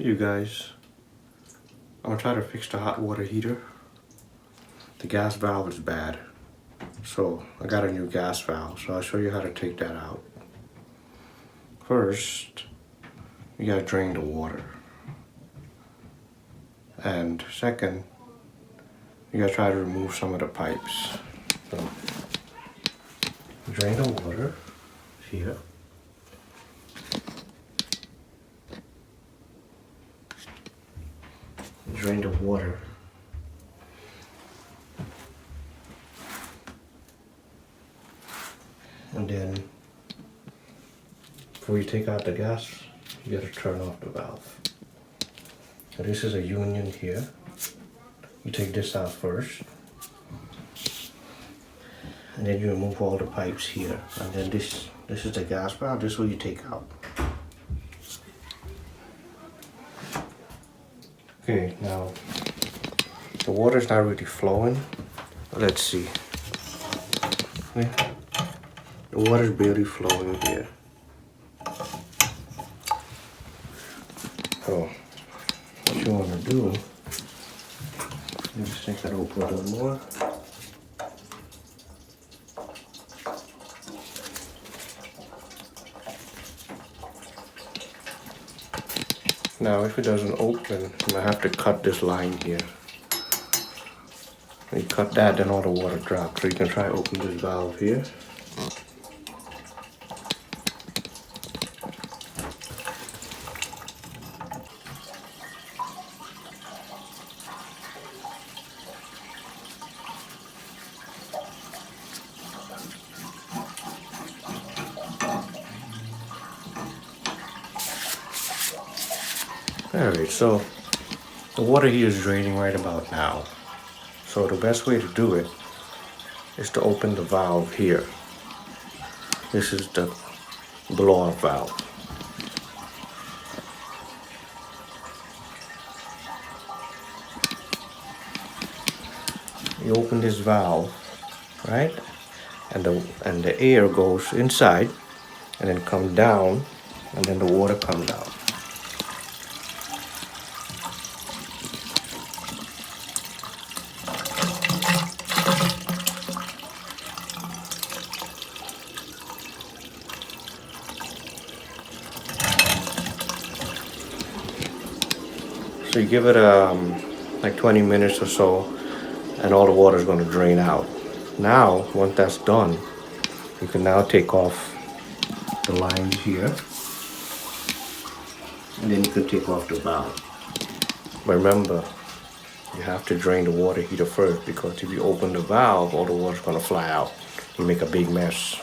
You guys, I'm gonna try to fix the hot water heater. The gas valve is bad, so I got a new gas valve, so I'll show you how to take that out. First, you gotta drain the water, and second, you gotta try to remove some of the pipes. So, drain the water here. Drain the water. And then, before you take out the gas, you gotta turn off the valve. So this is a union here. You take this out first. And then you remove all the pipes here. And then this is the gas valve. This is what you take out. Okay, now the water's not really flowing. Let's see. Okay. The water's barely flowing here. So what you want to do, let me just take that open a little more. Now if it doesn't open, I'm gonna have to cut this line here. When you cut that, then all the water drops. So you can try open this valve here. Alright, so the water here is draining right about now. So the best way to do it is to open the valve here. This is the blow-off valve. You open this valve, right? And the air goes inside and then comes down, and then the water comes out. So you give it like 20 minutes or so, and all the water is going to drain out. Now, once that's done, you can now take off the lines here, and then you can take off the valve. But remember, you have to drain the water heater first, because if you open the valve, all the water is going to fly out. You make a big mess.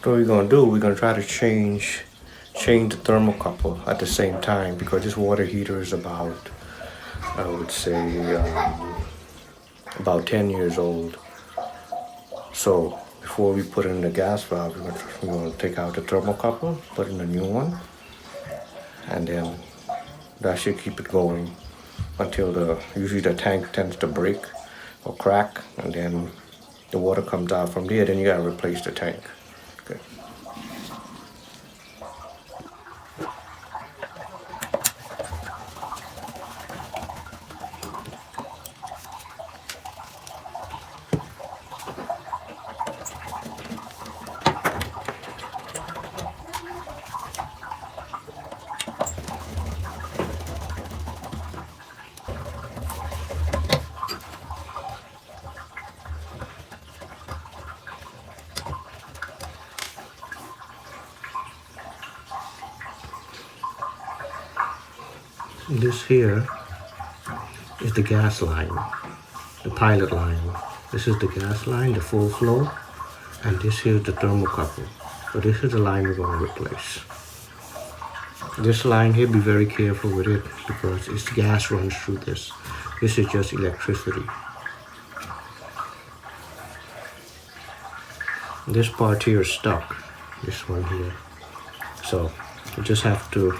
what we're gonna do, we're gonna try to change the thermocouple at the same time, because this water heater is about, I would say, about 10 years old. So before we put in the gas valve, we're gonna take out the thermocouple, put in a new one, and then that should keep it going until usually the tank tends to break or crack, and then the water comes out from there. Then you gotta replace the tank. Okay. This here is the gas line, the pilot line. This is the gas line, the full flow, and this here is the thermocouple. So this is the line we're going to replace. This line here, be very careful with it because its gas runs through this. This is just electricity. This part here is stuck, this one here. So you just have to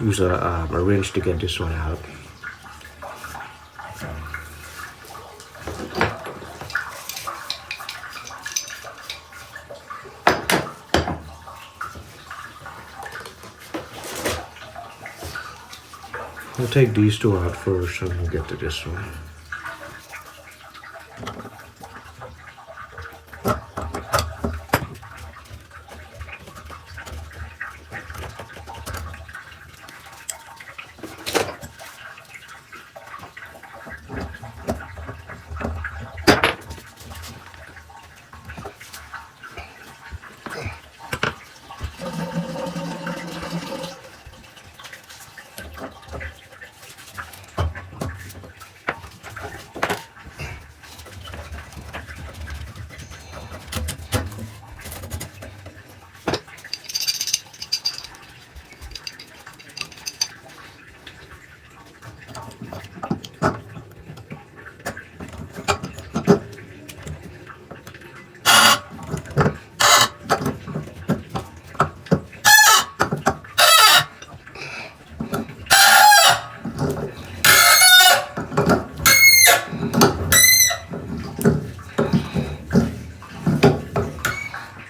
use a wrench to get this one out. We'll take these two out first and we'll get to this one.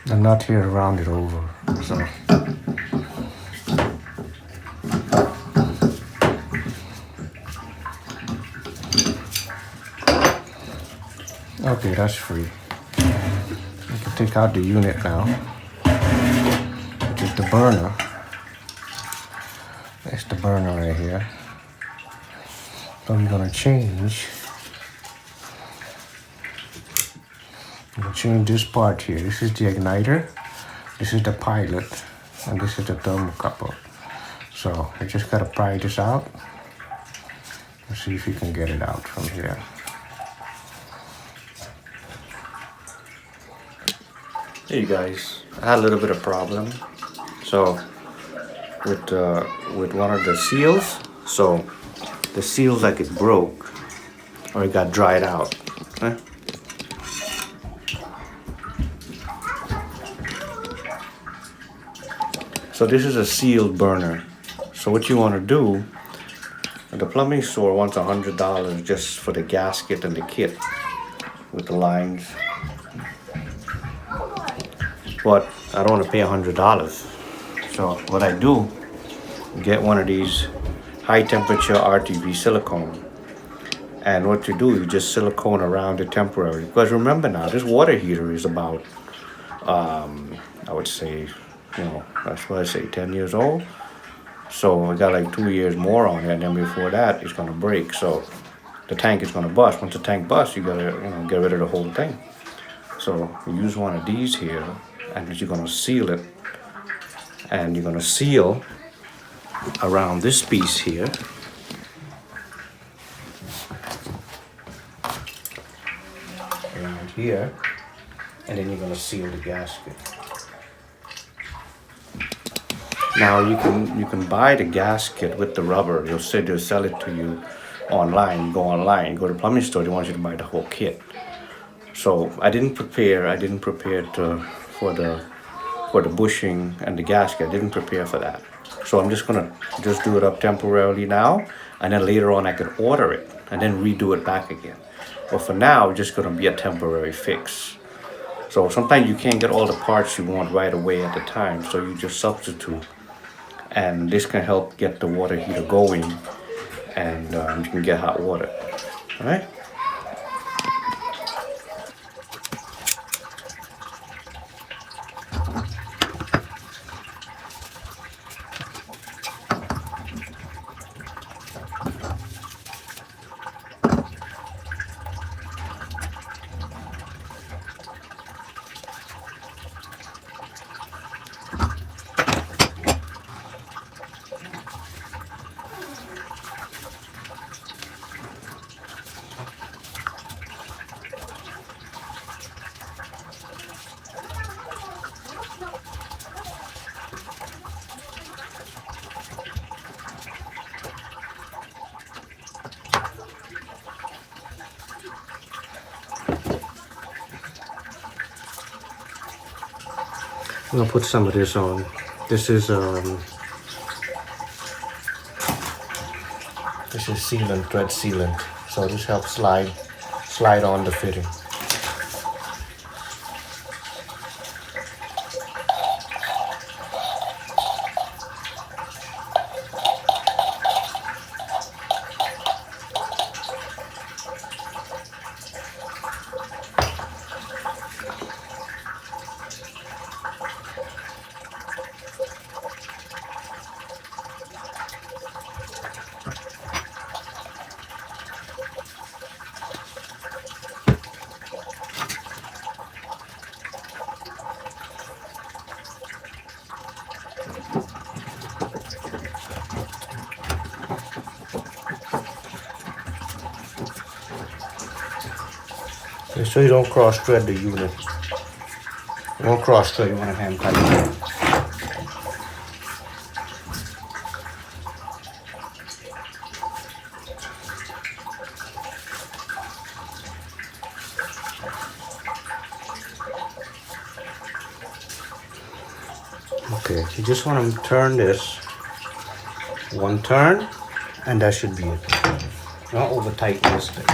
The nut here rounded over, so. Okay, that's free. You can take out the unit now, which is the burner. That's the burner right here. So I'm gonna change this part here. This is the igniter, this is the pilot, and this is the thermocouple. So you just gotta pry this out. Let's see if you can get it out from here. Hey guys, I had a little bit of problem. So with one of the seals, so the seals like it broke or it got dried out. Okay? So this is a sealed burner. So what you want to do, the plumbing store wants $100 just for the gasket and the kit with the lines. But I don't want to pay $100. So what I do, get one of these high temperature RTV silicone. And what you do, you just silicone around it temporarily. Because remember now, this water heater is about, I would say, that's what I say, 10 years old. So I got like 2 years more on it, and then before that, it's gonna break. So the tank is gonna bust. Once the tank busts, you gotta get rid of the whole thing. So you use one of these here, and you're gonna seal it. And you're gonna seal around this piece here. Around here. And then you're gonna seal the gasket. Now you can buy the gasket with the rubber. They'll sell it to you online. You go online, go to the plumbing store. They want you to buy the whole kit. So I didn't prepare. I didn't prepare for the bushing and the gasket. I didn't prepare for that. So I'm just gonna just do it up temporarily now, and then later on I could order it and then redo it back again. But for now, it's just gonna be a temporary fix. So sometimes you can't get all the parts you want right away at the time, so you just substitute. And this can help get the water heater going, and you can get hot water. All right. I'm gonna put some of this on. This is sealant, thread sealant. So this helps slide on the fitting. So you don't cross thread the unit. You won't cross thread, you want to hand tight. Okay, you just want to turn this one turn, and that should be it. Not over tighten this thing.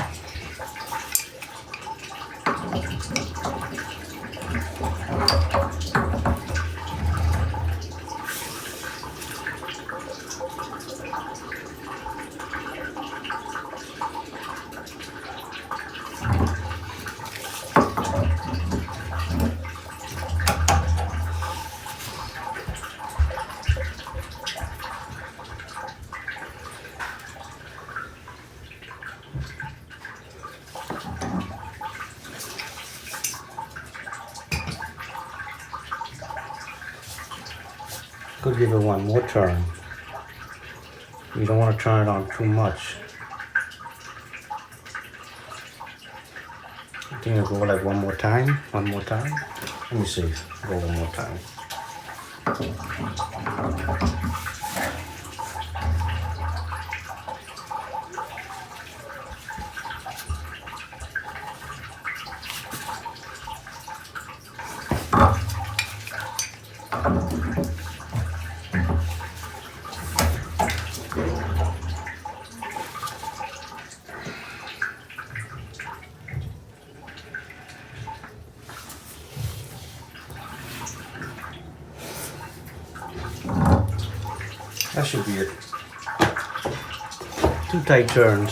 Could give it one more turn. You don't want to turn it on too much. I think I'll go like one more time. One more time. Let me see. Go one more time. That should be it. 2 tight turns.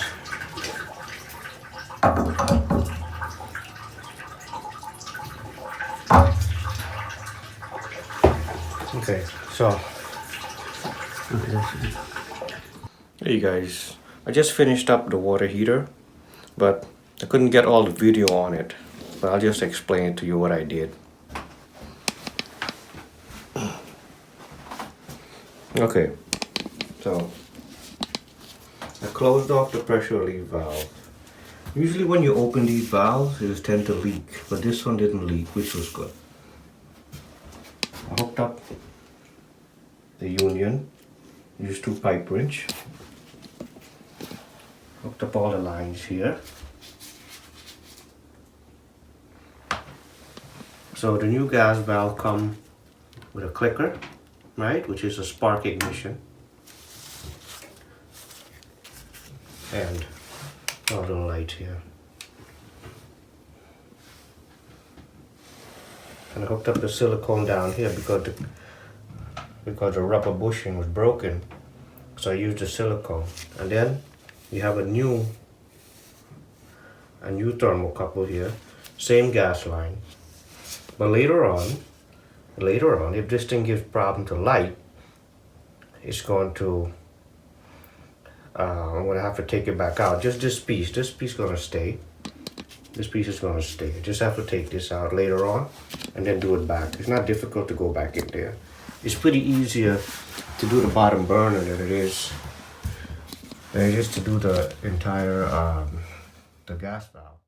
Okay, so hey guys, I just finished up the water heater, but I couldn't get all the video on it. But I'll just explain to you what I did. Okay, so I closed off the pressure relief valve. Usually when you open these valves, they just tend to leak, but this one didn't leak, which was good. I hooked up the union. Use 2 pipe wrench. Hooked up all the lines here. So the new gas valve come with a clicker, right, which is a spark ignition, and a little light here. And I hooked up the silicone down here because the rubber bushing was broken, so I used the silicone. And then you have a new thermocouple here, same gas line. But later on, if this thing gives problem to light, it's going to, I'm going to have to take it back out. Just this piece going to stay. This piece is going to stay. Just have to take this out later on and then do it back. It's not difficult to go back in there. It's pretty easier to do the bottom burner than it is to do the entire the gas valve.